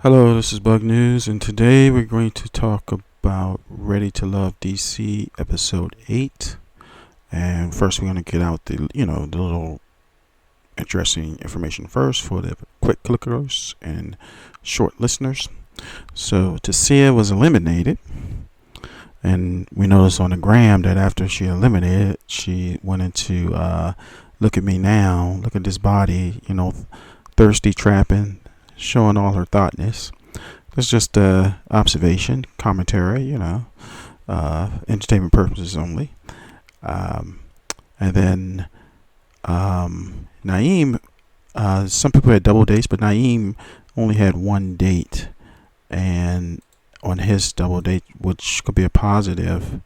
Hello, this is Bug News, and today we're going to talk about Ready to Love DC episode 8. And first, we're going to get out the little interesting information first for the quick clickers and short listeners. So, Tisia was eliminated, and we noticed on the gram that after she eliminated, she went into look at me now, look at this body, thirsty trapping, showing all her thoughtness. It's just observation, commentary, entertainment purposes only. And then Naeem, some people had double dates, but Naeem only had one date, and on his double date, which could be a positive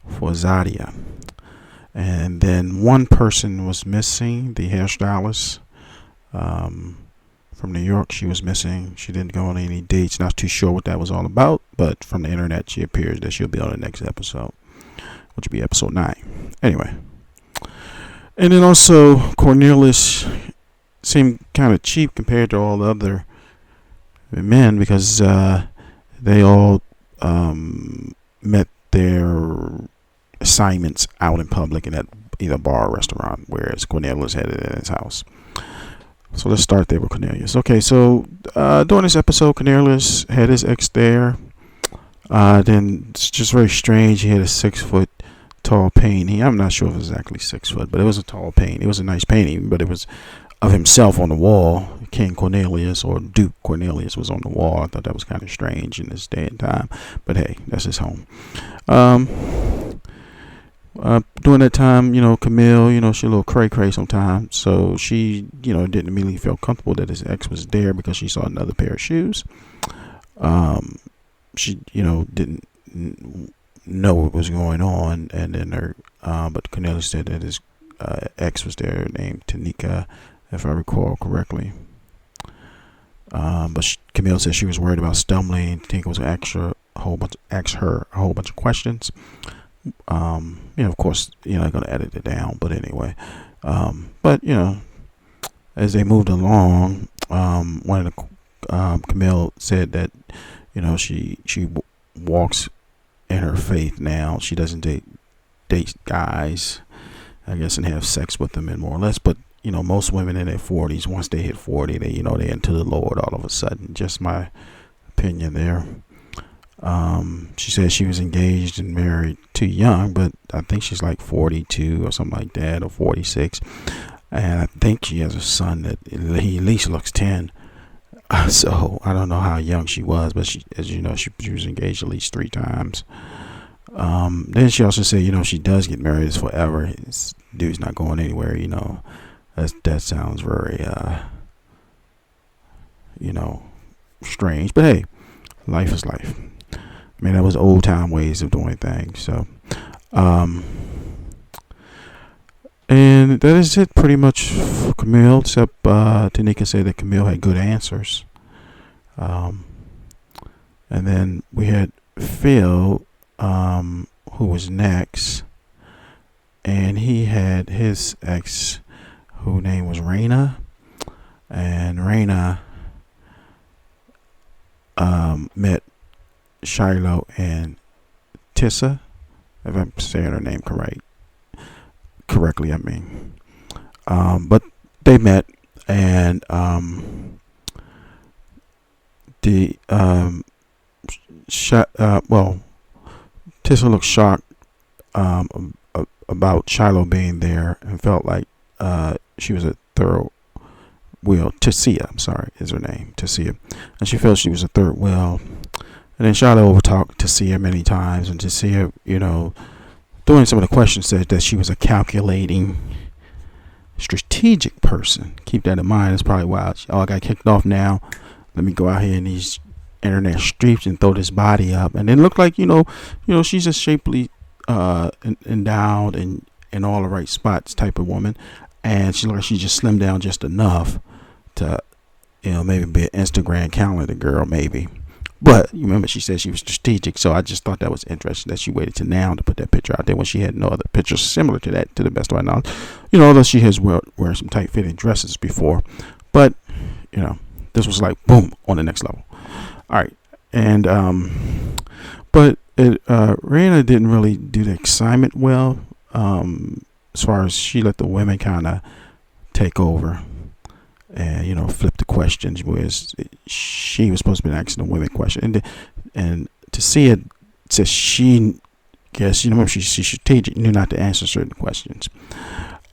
for Zadia. And then one person was missing, the hairstylist from New York. She was missing. She didn't go on any dates. Not too sure what that was all about, but from the internet, she appears that she'll be on the next episode, which will be episode 9. Anyway. And then also, Cornelius seemed kind of cheap compared to all the other men because they all met their assignments out in public in at either bar or restaurant, whereas Cornelius had it in his house. So let's start there with Cornelius. Okay, so during this episode, Cornelius had his ex there. Then it's just very strange. He had a 6-foot tall painting. I'm not sure if it was exactly 6 foot, but it was a tall painting. It was a nice painting, but it was of himself on the wall. King Cornelius or Duke Cornelius was on the wall. I thought that was kind of strange in this day and time. But hey, that's his home. During that time, Camille, she a little cray-cray sometimes. So she, didn't immediately feel comfortable that his ex was there because she saw another pair of shoes. She, didn't know what was going on. And then but Cornelius said that his ex was there named Tanika, if I recall correctly. But Camille said she was worried about stumbling. Tanika was ask her a whole bunch of questions. Of course, they're going to edit it down, but anyway, but as they moved along, one of the Camille said that she walks in her faith now. She doesn't date guys, I guess, and have sex with them, and more or less. But most women in their 40s, once they hit 40, they're into the Lord all of a sudden. Just my opinion there. She said she was engaged and married too young, but I think she's like 42 or something like that, or 46. And I think she has a son that he at least looks 10. So I don't know how young she was, but she, as you know, she was engaged at least 3 times. Then she also said, she does get married. It's forever. This dude's not going anywhere. That sounds very, strange. But hey, life is life. I mean, that was old time ways of doing things. So, and that is it pretty much for Camille, except Tanika said that Camille had good answers. And then we had Phil, who was next, and he had his ex, whose name was Raina, and Raina met Shiloh and Tissa, if I'm saying her name correctly, I mean. But they met, and Tissa looked shocked about Shiloh being there and felt like she was a third wheel. Tisia, I'm sorry, is her name, Tisia, and she felt she was a third wheel. And then Shiloh overtalked Tisia many times, and Tisia, during some of the questions, said that she was a calculating, strategic person. Keep that in mind. It's probably why I got kicked off now. Let me go out here in these internet streets and throw this body up. And it looked like, she's a shapely, endowed and in all the right spots type of woman. And she looked like she just slimmed down just enough to, maybe be an Instagram calendar girl, maybe. But you remember she said she was strategic, so I just thought that was interesting that she waited to now to put that picture out there when she had no other pictures similar to that, to the best of my knowledge. Although she has wear some tight-fitting dresses before. But, this was like, boom, on the next level. All right, and but Rihanna didn't really do the assignment well. As far as she let the women kind of take over and flip the questions, whereas she was supposed to be asking the women question, and to see it says she guess she strategic knew not to answer certain questions.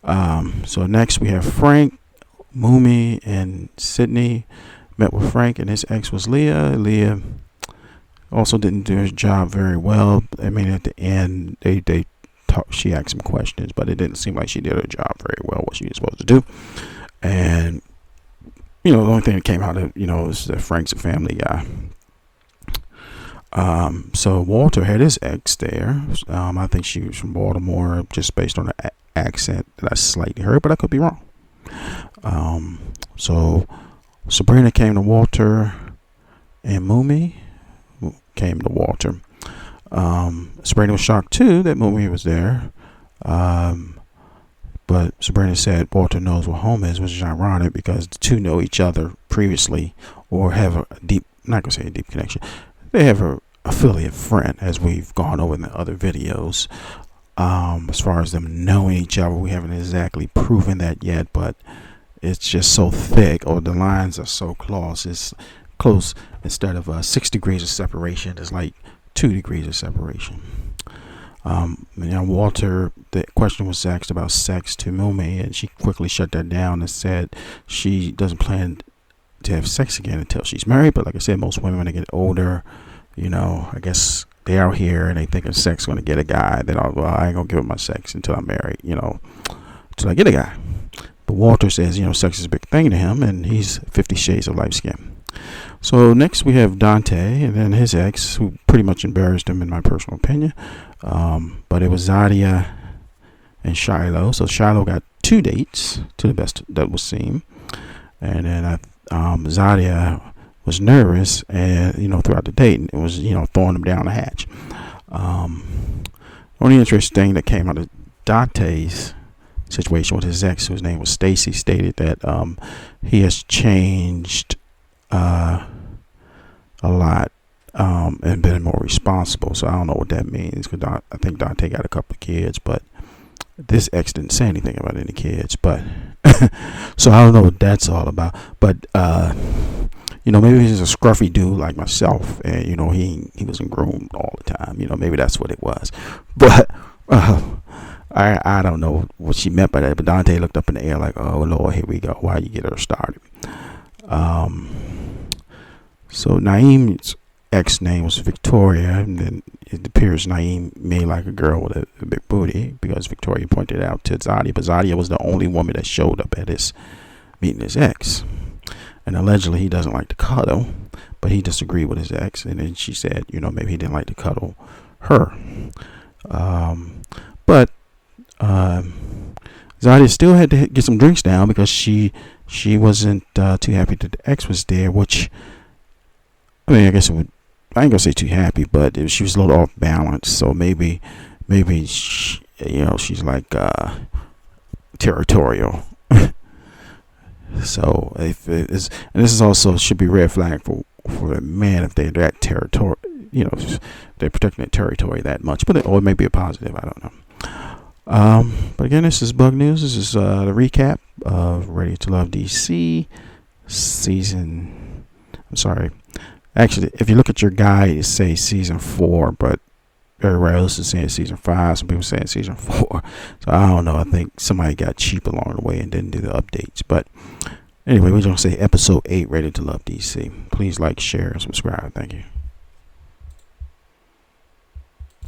So next we have Frank, Mumi, and Sydney met with Frank, and his ex was Leah. Leah also didn't do his job very well. I mean, at the end, they talked. She asked some questions, but it didn't seem like she did her job very well, what she was supposed to do. And the only thing that came out of is that Frank's a family guy. So Walter had his ex there. I think she was from Baltimore, just based on the accent that I slightly heard, but I could be wrong. So Sabrina came to Walter, and Mumi came to Walter. Sabrina was shocked too that Mumi was there. But Sabrina said Walter knows what home is, which is ironic because the two know each other previously or have a deep, not going to say a deep connection. They have a affiliate friend, as we've gone over in the other videos. As far as them knowing each other, we haven't exactly proven that yet, but it's just so thick, or the lines are so close. It's close. Instead of 6 degrees of separation, it's like 2 degrees of separation. Walter, the question was asked about sex to Mumi, and she quickly shut that down and said she doesn't plan to have sex again until she's married. But like I said, most women, when they get older, I guess they out here and they thinking sex is going to get a guy. Then I ain't going to give up my sex until I'm married, until I get a guy. But Walter says, sex is a big thing to him, and he's 50 shades of light skin. So next we have Dante, and then his ex, who pretty much embarrassed him in my personal opinion. But it was Zadia and Shiloh. So Shiloh got 2 dates, to the best that was seen. And then Zadia was nervous, and throughout the date, it was throwing him down the hatch. Only interesting thing that came out of Dante's situation with his ex, whose name was Stacy, stated that he has changed a lot and been more responsible. So I don't know what that means, because I think Dante got a couple of kids, but this ex didn't say anything about any kids. But so I don't know what that's all about. But maybe he's a scruffy dude like myself, and he wasn't groomed all the time. Maybe that's what it was. But I don't know what she meant by that. But Dante looked up in the air like, "Oh Lord, here we go. Why you get her started?" So Naeem's ex name was Victoria, and then it appears Naeem made like a girl with a big booty, because Victoria pointed out to Zadia, but Zadia was the only woman that showed up at his meeting his ex. And allegedly he doesn't like to cuddle, but he disagreed with his ex, and then she said, maybe he didn't like to cuddle her. But Zadia still had to get some drinks down, because she wasn't too happy that the ex was there, which, I mean, I guess I ain't gonna say too happy, but she was a little off balance. So maybe she, she's like territorial. So if it is, and this is also should be red flag for a man if they're that territory, they're protecting their territory that much. But or it may be a positive, I don't know. But again, this is Bug News. This is the recap of Ready to Love DC season. I'm sorry. Actually, if you look at your guide, it says season 4, but everybody else is saying season 5. Some people saying season 4. So I don't know. I think somebody got cheap along the way and didn't do the updates. But anyway, we're going to say episode 8, Ready to Love DC. Please like, share, and subscribe. Thank you.